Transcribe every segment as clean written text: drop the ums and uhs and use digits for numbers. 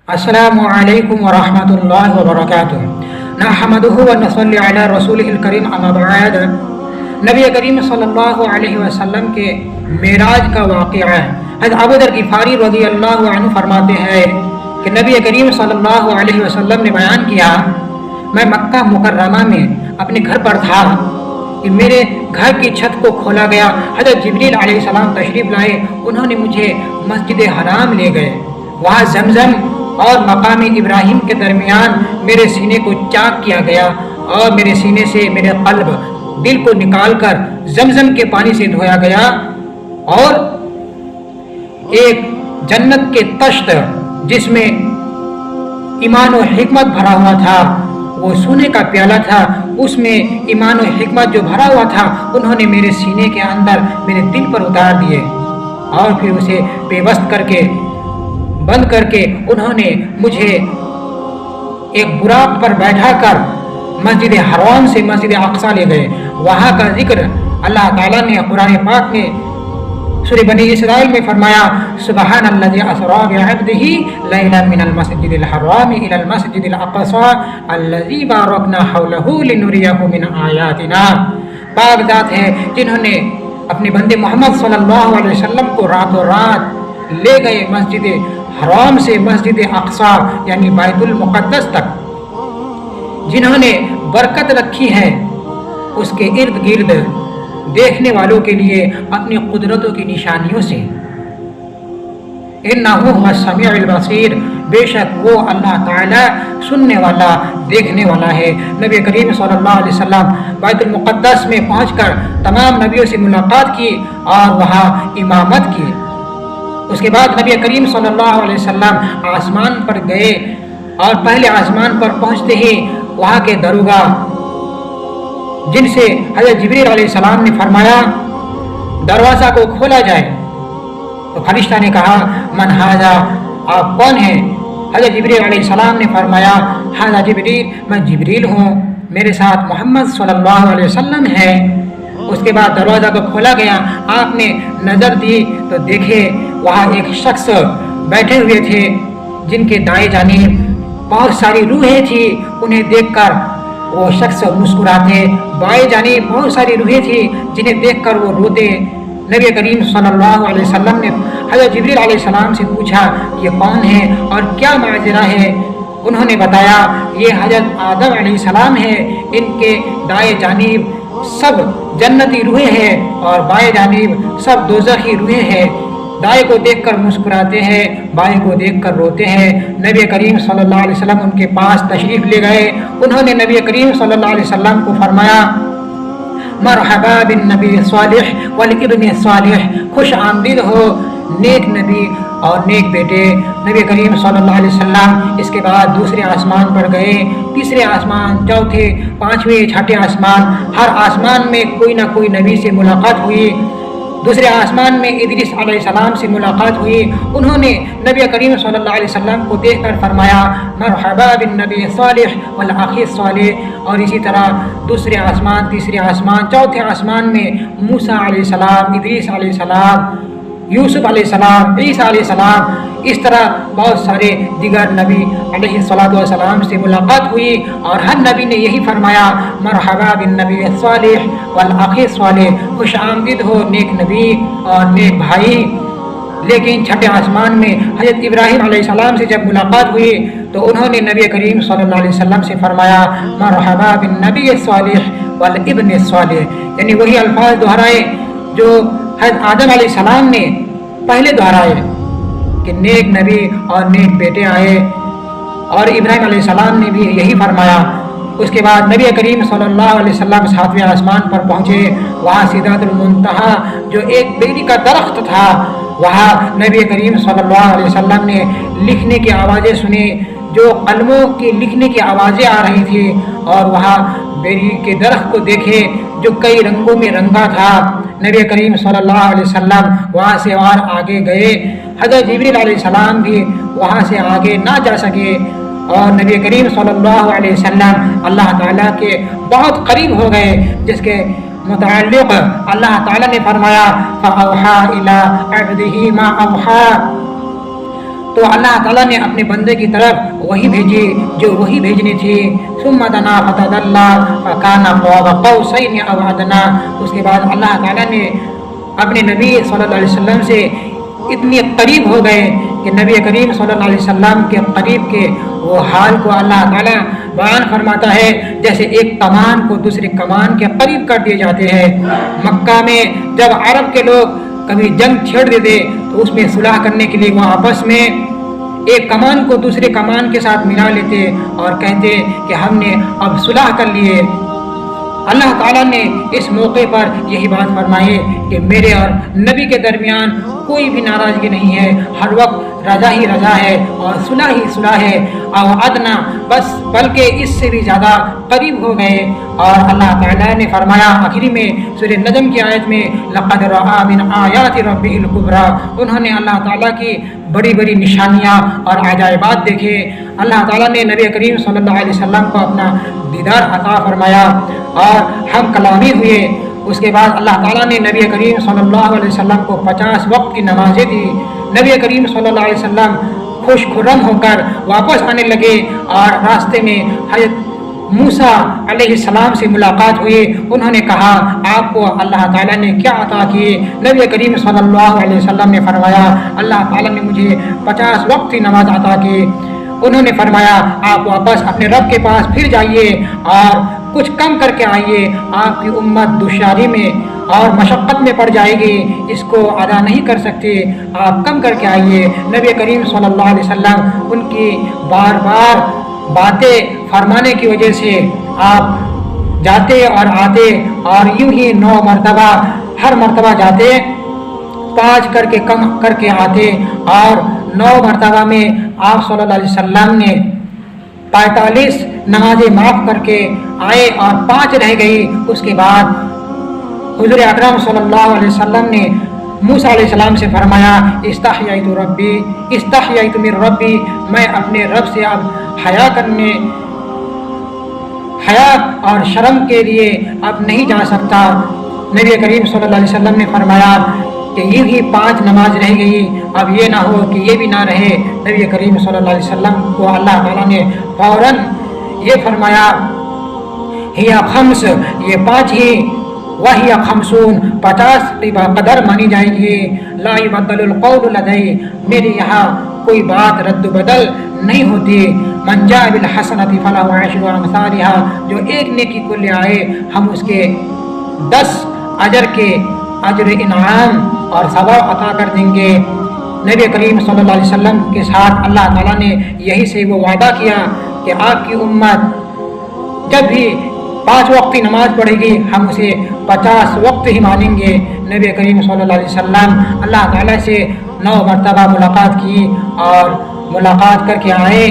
السلام علیکم ورحمۃ اللہ وبرکاتہ نحمدہ ونصلی علی رسولہ الکریم اما بعد۔ نبی کریم صلی اللہ علیہ وسلم کے معراج کا واقعہ ہے۔ حضرت ابو ذر غفاری رضی اللہ عنہ فرماتے ہیں کہ نبی کریم صلی اللہ علیہ وسلم نے بیان کیا، میں مکہ مکرمہ میں اپنے گھر پر تھا کہ میرے گھر کی چھت کو کھولا گیا، حضرت جبریل علیہ السلام تشریف لائے، انہوں نے مجھے مسجد حرام لے گئے، وہاں زمزم اور مقام ابراہیم کے درمیان میرے سینے کو چاک کیا گیا اور میرے سینے سے میرے قلب دل کو نکال کر زمزم کے پانی سے دھویا گیا، اور ایک جنت کے طشت جس میں ایمان و حکمت بھرا ہوا تھا، وہ سونے کا پیالہ تھا، اس میں ایمان و حکمت جو بھرا ہوا تھا انہوں نے میرے سینے کے اندر میرے دل پر اتار دیے، اور پھر اسے پیوست کر کے بند کر کے انہوں نے مجھے ایک براق پر بیٹھا کر مسجد حرام سے مسجد اقصی لے گئے۔ وہاں کا ذکر اللہ تعالیٰ نے قرآن پاک میں سورہ بنی اسرائیل میں فرمایا، سبحان الذی اسری بعبدہ لیلا من المسجد الحرام الی المسجد الاقصی الذی بارکنا حولہ لنریہ من آیاتنا۔ پاک ذات ہے جنہوں نے اپنے بندے محمد صلی اللہ علیہ وسلم کو راتوں رات لے گئے مسجد حرام سے مسجد اقصی یعنی بیت المقدس تک، جنہوں نے برکت رکھی ہے اس کے ارد گرد دیکھنے والوں کے لیے اپنی قدرتوں کی نشانیوں سے۔ انہ هو السمیع البصیر، بے شک وہ اللہ تعالی سننے والا دیکھنے والا ہے۔ نبی کریم صلی اللہ علیہ وسلم بیت المقدس میں پہنچ کر تمام نبیوں سے ملاقات کی اور وہاں امامت کی۔ اس کے بعد نبی کریم صلی اللہ علیہ وسلم آسمان پر گئے، اور پہلے آسمان پر پہنچتے ہی وہاں کے داروغہ جن سے حضرت جبریل علیہ السلام نے فرمایا دروازہ کو کھولا جائے، تو فرشتہ نے کہا من ھذا، آپ کون ہیں؟ حضرت جبریل علیہ السلام نے فرمایا ھذا جبریل، میں جبریل ہوں، میرے ساتھ محمد صلی اللہ علیہ وسلم ہے۔ اس کے بعد دروازہ کو کھولا گیا، آپ نے نظر دی تو دیکھے وہاں ایک شخص بیٹھے ہوئے تھے جن کے دائیں جانب بہت ساری روحیں تھی، انہیں دیکھ کر وہ شخص مسکراتے، بائیں جانب بہت ساری روحیں تھی جنہیں دیکھ کر وہ روتے۔ نبی کریم صلی اللہ علیہ وسلم نے حضرت جبریل علیہ السلام سے پوچھا یہ کون ہے اور کیا معجزہ ہے؟ انہوں نے بتایا یہ حضرت آدم علیہ السلام ہے، ان کے دائیں جانب سب جنتی روحیں ہیں اور بائیں جانب سب دوزخی روحیں ہیں، دائیں کو دیکھ کر مسکراتے ہیں، بائیں کو دیکھ کر روتے ہیں۔ نبی کریم صلی اللہ علیہ وسلم ان کے پاس تشریف لے گئے، انہوں نے نبی کریم صلی اللہ علیہ وسلم کو فرمایا مرحبا بالنبی صالح والابن صالح، خوش آمدید ہو نیک نبی اور نیک بیٹے۔ نبی کریم صلی اللہ علیہ وسلم اس کے بعد دوسرے آسمان پر گئے، تیسرے آسمان، چوتھے، پانچویں، چھٹے آسمان، ہر آسمان میں کوئی نہ کوئی نبی سے ملاقات ہوئی۔ دوسرے آسمان میں ادریس علیہ السلام سے ملاقات ہوئی، انہوں نے نبی کریم صلی اللہ علیہ وسلم کو دیکھ کر فرمایا مرحبا بالنبی صالح والاخی صالح۔ اور اسی طرح دوسرے آسمان، تیسرے آسمان، چوتھے آسمان میں موسیٰ علیہ السلام، ادریس علیہ السلام، یوسف علیہ السلام، عیسیٰ علیہ السلام، اس طرح بہت سارے دیگر نبی علیہ السلام سے ملاقات ہوئی، اور ہر نبی نے یہی فرمایا مرحبا بالنبی صالح والاخی صالح، خوش آمدید ہو نیک نبی اور نیک بھائی۔ لیکن چھٹے آسمان میں حضرت ابراہیم علیہ السلام سے جب ملاقات ہوئی تو انہوں نے نبی کریم صلی اللہ علیہ وسلم سے فرمایا مرحبا بالنبی صالح والابن صالح، یعنی وہی الفاظ دہرائے جو حضرت آدم علیہ السلام نے پہلے دہرائے کہ نیک نبی اور نیک بیٹے آئے، اور ابراہیم علیہ السلام نے بھی یہی فرمایا۔ اس کے بعد نبی کریم صلی اللہ علیہ وسلم ساتویں آسمان پر پہنچے، وہاں سدرۃ المنتہا جو ایک بیری کا درخت تھا، وہاں نبی کریم صلی اللہ علیہ وسلم نے لکھنے کی آوازیں سنی، جو قلموں کی لکھنے کی آوازیں آ رہی تھی، اور وہاں بیری کے درخت کو دیکھے جو کئی رنگوں میں رنگا تھا۔ نبی کریم صلی اللہ علیہ وسلم وہاں سے اور آگے گئے، حضرت جبریل علیہ السلام بھی وہاں سے آگے نہ جا سکے، اور نبی کریم صلی اللہ علیہ وسلم اللہ تعالیٰ کے بہت قریب ہو گئے، جس کے متعلق اللہ تعالیٰ نے فرمایا فَأَوْحَىٰ إِلَىٰ عَبْدِهِ مَا أَوْحَىٰ، تو اللہ تعالیٰ نے اپنے بندے کی طرف وہی بھیجی جو وہی بھیجنی تھی. ثم دنا فتدلى فكان قاب قوسين او ادنى. اس کے بعد اللہ تعالیٰ نے اپنے نبی صلی اللہ علیہ وسلم سے اتنی قریب ہو گئے کہ نبی کریم صلی اللہ علیہ وسلم کے قریب کے وہ حال کو اللہ تعالیٰ بیان فرماتا ہے جیسے ایک کمان کو دوسری کمان کے قریب کر دیے جاتے ہیں. مکہ میں جب عرب کے لوگ کبھی جنگ چھیڑ دیتے تو اس میں صلح کرنے کے لیے وہ آپس میں ایک کمان کو دوسرے کمان کے ساتھ ملا لیتے اور کہتے کہ ہم نے اب صلح کر لیے. اللہ تعالیٰ نے اس موقع پر یہی بات فرمائی کہ میرے اور نبی کے درمیان کوئی بھی ناراضگی نہیں ہے، ہر وقت رضا ہی رضا ہے اور صلح ہی صلح ہے. اور ادنا بس بلکہ اس سے بھی زیادہ قریب ہو گئے. اور اللہ تعالیٰ نے فرمایا آخری میں سورہ نجم کی آیت میں لقد رأى من آیات ربہ الکبریٰ، انہوں نے اللہ تعالیٰ کی بڑی بڑی نشانیاں اور عجائبات دیکھے. اللہ تعالیٰ نے نبی کریم صلی اللہ علیہ وسلم کو اپنا دیدار عطا فرمایا اور ہم کلامی ہوئے. اس کے بعد اللہ تعالیٰ نے نبی کریم صلی اللہ علیہ وسلم کو 50 وقت کی نمازیں دی. نبی کریم صلی اللہ علیہ وسلم خوش خرم ہو کر واپس آنے لگے اور راستے میں حضرت موسیٰ علیہ السلام سے ملاقات ہوئی. انہوں نے کہا آپ کو اللہ تعالیٰ نے کیا عطا کیے؟ نبی کریم صلی اللہ علیہ وسلم نے فرمایا اللہ تعالیٰ نے مجھے 50 وقت کی نماز عطا کی. انہوں نے فرمایا آپ واپس اپنے رب کے پاس پھر جائیے اور کچھ کم کر کے آئیے، آپ کی امت دشواری میں اور مشقت میں پڑ جائے گی، اس کو ادا نہیں کر سکتے، آپ کم کر کے آئیے. نبی کریم صلی اللہ علیہ وسلم ان کی بار بار باتیں فرمانے کی وجہ سے آپ جاتے اور آتے اور یوں ہی 9 مرتبہ ہر مرتبہ جاتے 5 کر کے کم کر کے آتے اور 9 مرتبہ میں آپ صلی اللہ علیہ وسلم نے 45 نمازیں معاف کر کے آئے اور 5 رہ گئی. اس کے بعد حضور اکرم صلی اللہ علیہ وسلم نے موسیٰ علیہ السلام سے فرمایا استحییت من ربی، میں اپنے رب سے اب حیا اور شرم کے لیے اب نہیں جا سکتا. نبی کریم صلی اللہ علیہ وسلم نے فرمایا کہ یہ ہی 5 نماز رہ گئی، اب یہ نہ ہو کہ یہ بھی نہ رہے. نبی کریم صلی اللہ علیہ وسلم کو اللہ تعالیٰ نے فوراً یہ فرمایا ہی خمس، یہ 5 ہی وہی 50 کی قدر مانی جائے گی. لا یبدل القول لدی، میرے یہاں کوئی بات رد و بدل نہیں ہوتی. من جاء بالحسنۃ فلہ عشر امثالها، جو ایک نیکی کو لے آئے ہم اس کے 10 اجر انعام اور ثواب عطا کر دیں گے. نبی کریم صلی اللہ علیہ وسلم کے ساتھ اللہ تعالیٰ نے یہی سے وہ وعدہ کیا کہ آپ کی امت جب بھی 5 وقت کی نماز پڑھے گی ہم اسے 50 وقت ہی مانیں گے. نبی کریم صلی اللہ علیہ وسلم اللہ تعالیٰ سے 9 مرتبہ ملاقات کی اور ملاقات کر کے آئے.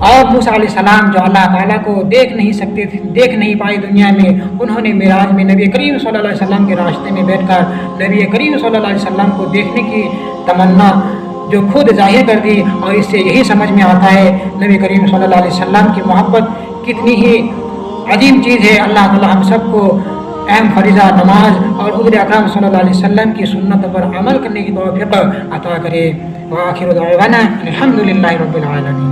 اور موسیٰ علیہ السلام جو اللہ تعالیٰ کو دیکھ نہیں پائے دنیا میں، انہوں نے معراج میں نبی کریم صلی اللہ علیہ وسلم کے راستے میں بیٹھ کر نبی کریم صلی اللہ علیہ وسلم کو دیکھنے کی تمنا جو خود ظاہر کر دی. اور اس سے یہی سمجھ میں آتا ہے نبی کریم صلی اللہ علیہ وسلم کی محبت کتنی ہی عظیم چیز ہے. اللہ تعالیٰ ہم سب کو اہم فریضہ نماز اور حضور اکرم صلی اللہ علیہ وسلم کی سنت پر عمل کرنے کی توفیق عطا کرے. وآخر دعوانا الحمد للہ رب العالمین.